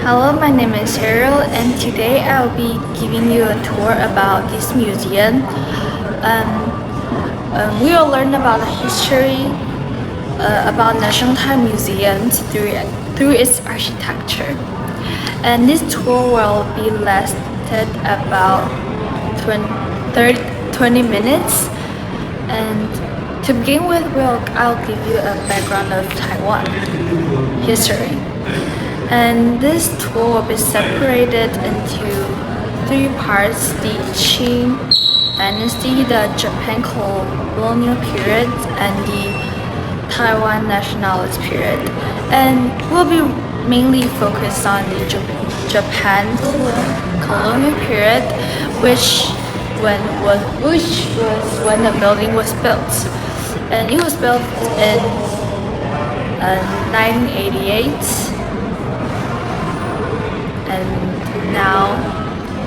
Hello, my name is Ariel, and today I'll be giving you a tour about this museum. We will learn about the history about National Thai Museums through its architecture. And this tour will be lasted about 20 minutes. And to begin with, I'll give you a background of Taiwan history. And this tour will be separated into three parts: the Qing Dynasty, the Japan colonial period, and the Taiwan nationalist period. And we'll be mainly focused on the Japan colonial period, which was when the building was built. And it was built in 1988. And now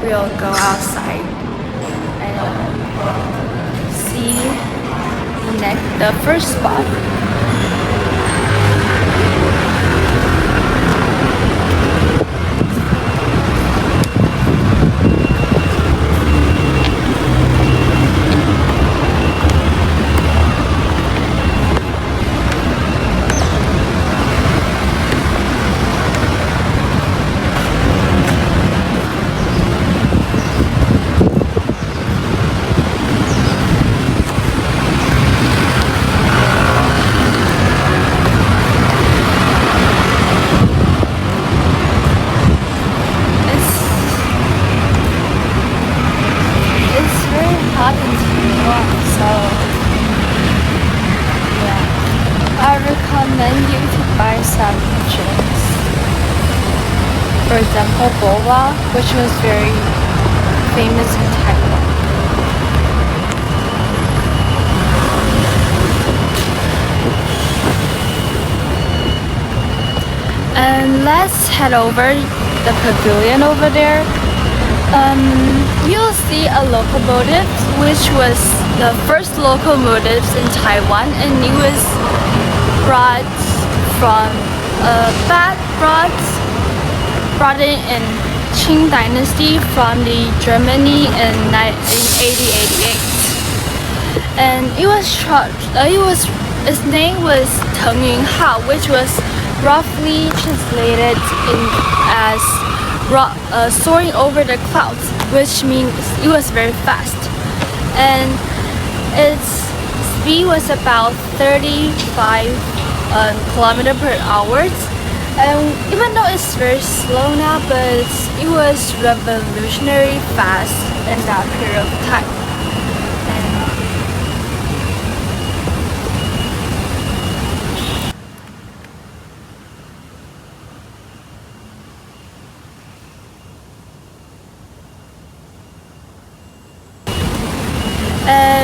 we'll go outside and see the first spot. I recommend you to buy some drinks. For example, boba, which was very famous in Taiwan. And let's head over the pavilion over there. You'll see a locomotive, which was the first locomotive in Taiwan, and it was brought in Qing Dynasty from the Germany in 1888, and its name was Teng Yun Hao, which was roughly translated as soaring over the clouds, which means it was very fast, and its speed was about 35 kilometers per hour. And even though it's very slow now, but it was revolutionary fast in that period of time.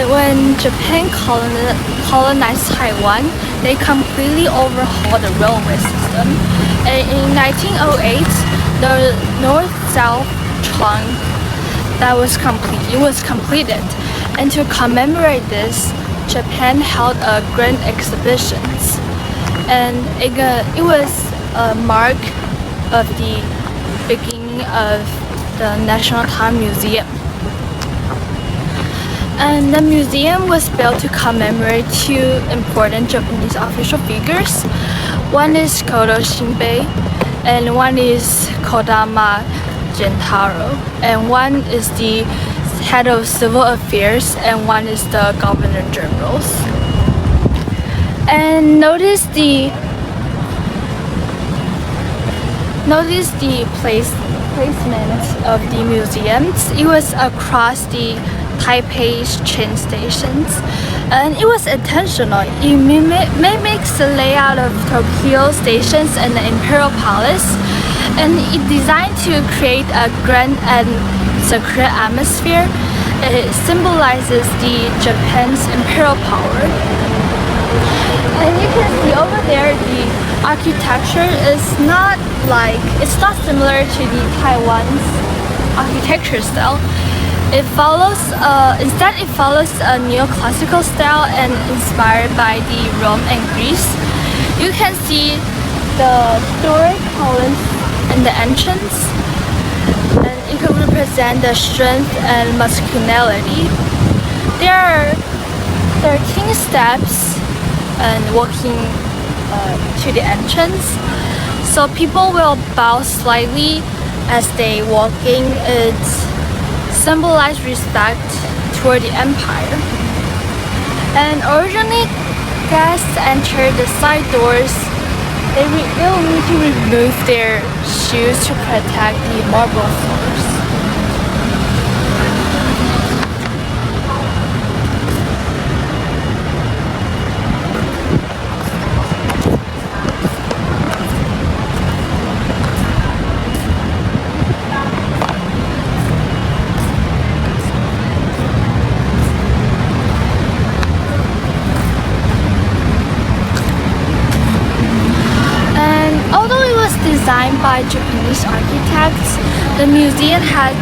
When Japan colonized Taiwan, they completely overhauled the railway system. And in 1908, the north-south trunk was completed. And to commemorate this, Japan held a grand exhibition, and it was a mark of the beginning of the National Thai Museum. And the museum was built to commemorate two important Japanese official figures. One is Kodo Shinbei, and one is Kodama Gentaro. And one is the head of civil affairs, and one is the governor generals. And notice the placement of the museums. It was across the Taipei's Chen stations, and it was intentional. It mimics the layout of Tokyo stations and the Imperial Palace, and it designed to create a grand and secure atmosphere. It symbolizes the Japan's imperial power. And you can see over there the architecture it's not similar to the Taiwan's architecture style. It follows a neoclassical style and inspired by the Rome and Greece. You can see the Doric columns in the entrance, and it could represent the strength and masculinity. There are 13 steps and walking to the entrance, so people will bow slightly as they walking. It symbolizes respect toward the empire. And originally, guests enter the side doors. They will need to remove their shoes to protect the marble floors. Designed by Japanese architects, the museum has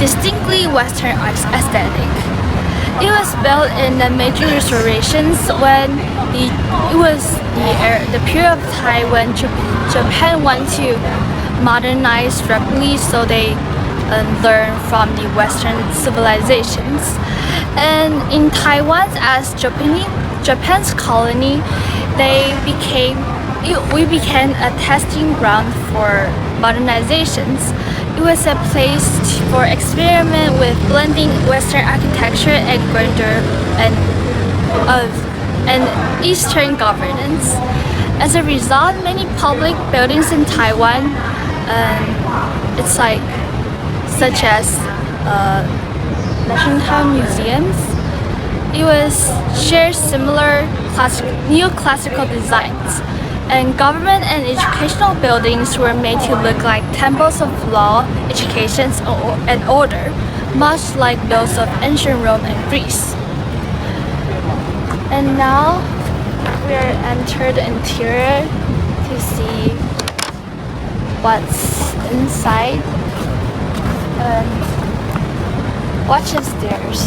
distinctly Western aesthetic. It was built in the major restorations when it was the period of time when Japan wanted to modernize rapidly, so they learn from the Western civilizations. And in Taiwan, as Japan's colony, we became a testing ground for modernizations. It was a place for experiment with blending Western architecture and grandeur and Eastern governance. As a result, many public buildings in Taiwan, such as National museums, it was shared similar neoclassical designs. And government and educational buildings were made to look like temples of law, education, and order, much like those of ancient Rome and Greece. And now we are entered the interior to see what's inside. Watch the stairs.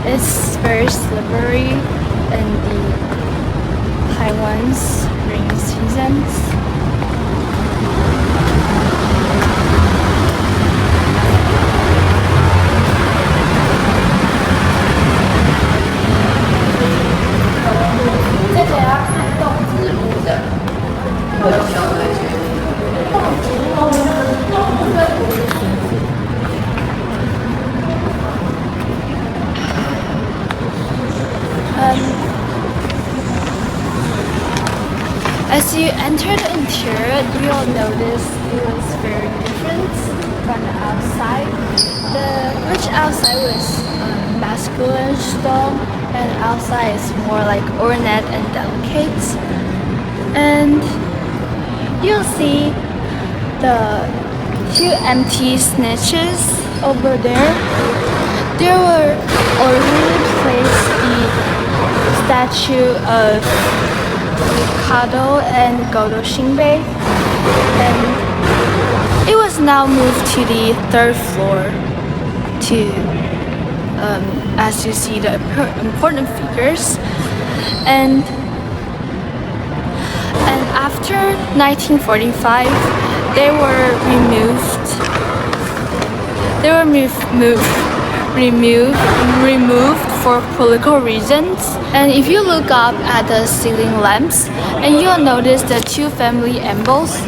It's very slippery in the Taiwan's rainy seasons. As you enter the interior, you'll notice it was very different from the outside. Which outside was masculine stone, and outside is more like ornate and delicate. And you'll see the two empty niches over there. There were originally placed the statue of Mikado and Godo Shinbei, and it was now moved to the third floor to, as you see, the important figures. And after 1945, they were removed for political reasons. And if you look up at the ceiling lamps, and you'll notice the two family emblems,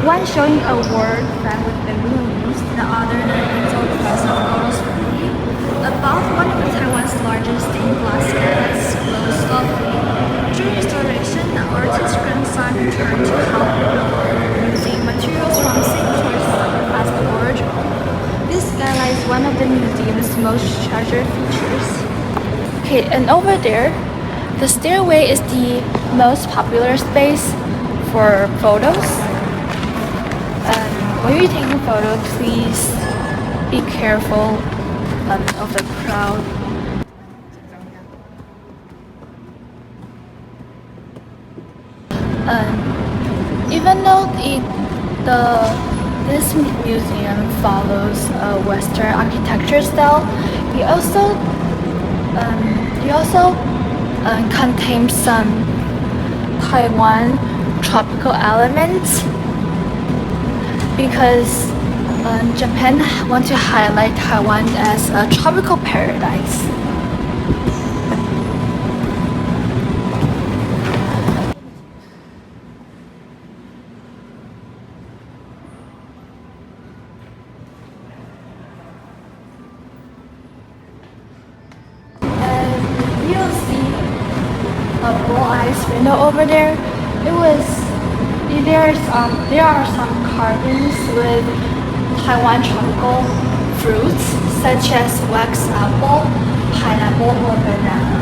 one showing a word found with balloon leaves, the other the angel crest of Godo's family. Above, one of Taiwan's largest stained glass skylights glows softly. During restoration, the artist's grandson returned to help using materials from St. George's as the original. This skylight is one of the museum's most treasured features. Okay, and over there, the stairway is the most popular space for photos. When you're taking photos, please be careful of the crowd. Even though this museum follows a Western architecture style, it also contains some Taiwan tropical elements. because Japan want to highlight Taiwan as a tropical paradise. And you'll see a bull eyes window over there. There are some carvings with Taiwan tropical fruits such as wax apple, pineapple, or banana.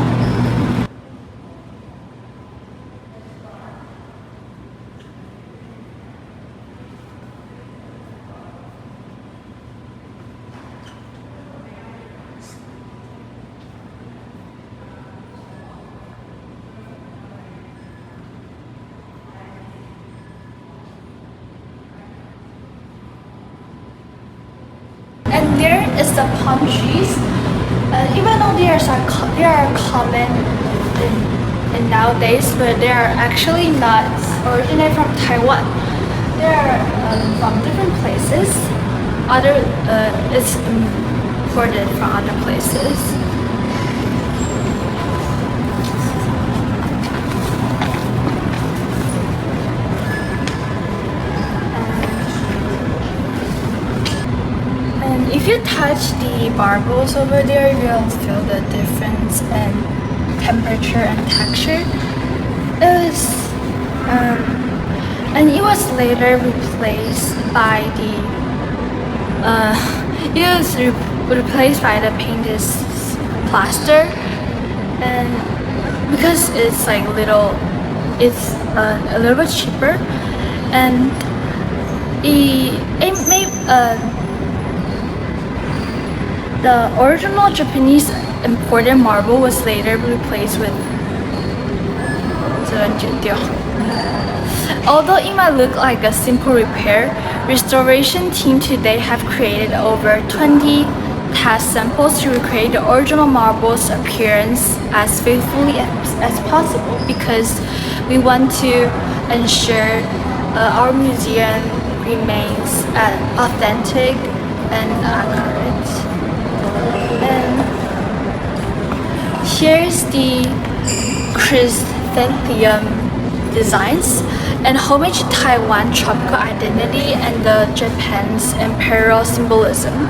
And there is the palm trees. Even though they are common in nowadays, but they are actually not originate from Taiwan. They are from different places. It's imported from other places. And if you touch the marbles over there, you'll feel the difference in temperature and texture. It was later replaced by the painted plaster, and because it's like it's a little bit cheaper, and it made the original Japanese imported marble was later replaced with 这剪掉. Although it might look like a simple repair, restoration team today have created over 20 test samples to recreate the original marble's appearance as faithfully as possible, because we want to ensure our museum remains authentic and accurate. And here's the chrysanthemum designs and homage to Taiwan tropical identity and the Japan's imperial symbolism.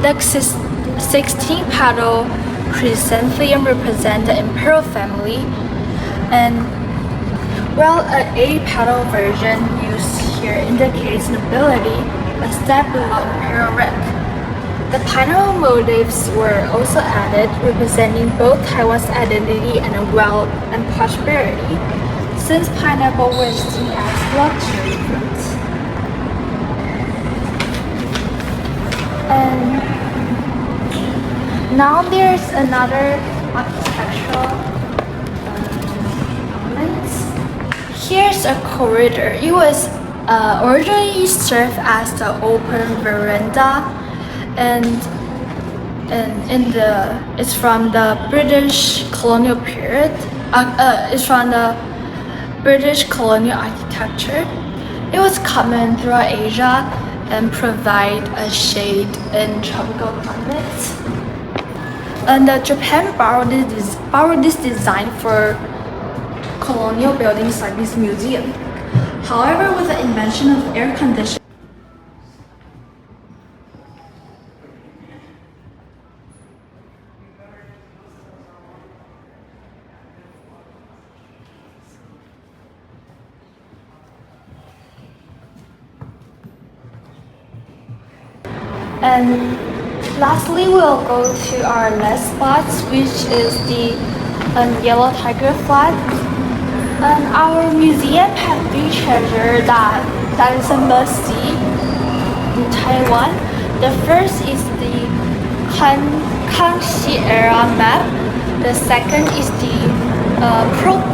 The 16-petal chrysanthemum represent the imperial family, and while an 8-petal version used here indicates nobility, a step below imperial rank. The pineapple motifs were also added, representing both Taiwan's identity and wealth and prosperity, since pineapple was seen as luxury fruit. And now there's another architectural element. Here's a corridor. It was originally served as the open veranda, and it's from the British colonial period. It's from the British colonial architecture. It was common throughout Asia and provide a shade in tropical climates. And Japan borrowed this design for colonial buildings like this museum. However, with the invention of air conditioning, and lastly, we'll go to our last spots, which is the yellow tiger flag. And our museum has 3 treasures that is a must-see in Taiwan. The first is the Kangxi era map. The second is the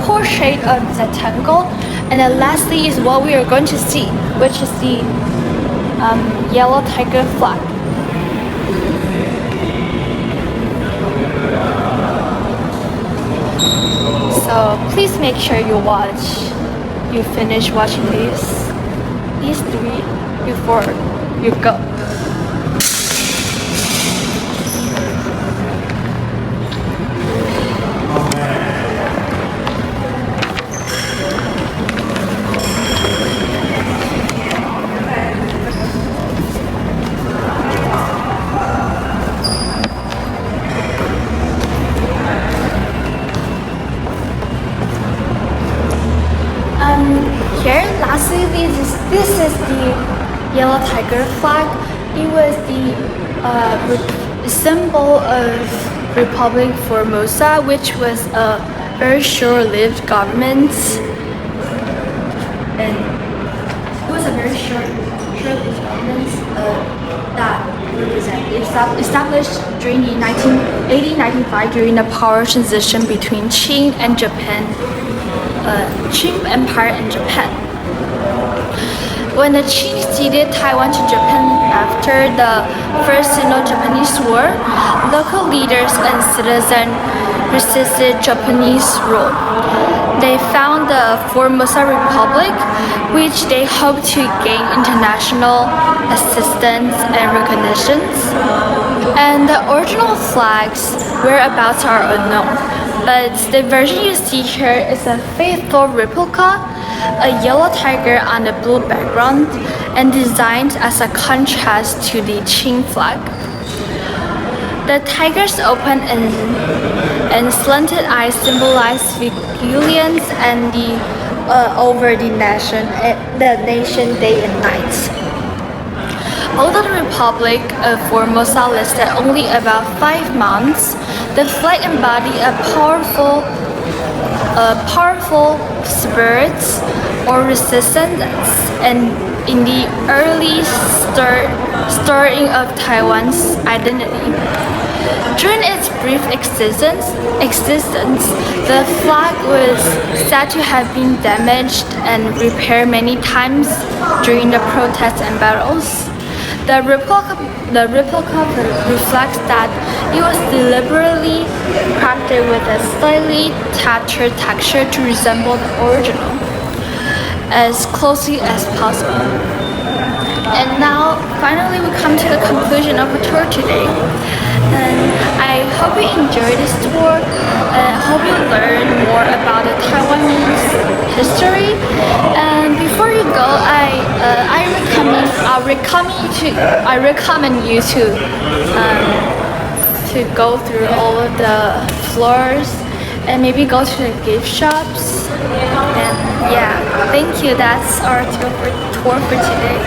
portrait of the tangle, and then lastly is what we are going to see, which is the yellow tiger flag. So please make sure you finish watching these 3 before you go. Here, lastly, this is the yellow tiger flag. It was the symbol of Republic Formosa, which was a very short-lived government, and it was a very short-lived government that established during the 1895 during the power transition between Qing and Japan. Qing Empire and Japan. When the Qing ceded Taiwan to Japan after the First Sino-Japanese War, local leaders and citizens resisted Japanese rule. They found the Formosa Republic, which they hoped to gain international assistance and recognition. And the original flag's whereabouts are unknown. But the version you see here is a faithful replica, a yellow tiger on a blue background, and designed as a contrast to the Qing flag. The tiger's open and slanted eyes symbolize vigilance and over the nation day and night. Although the Republic of Formosa lasted only about 5 months, the flag embodied a powerful spirit or resistance, and in the early stirring of Taiwan's identity. During its brief existence, the flag was said to have been damaged and repaired many times during the protests and battles. The replica reflects that it was deliberately crafted with a slightly tattered texture to resemble the original as closely as possible. And now, finally, we come to the conclusion of our tour today. And I hope you enjoyed this tour. I hope you learned more about the Taiwanese history. And before you go, I recommend you to go through all of the floors and maybe go to the gift shops. And yeah, thank you. That's our tour for today.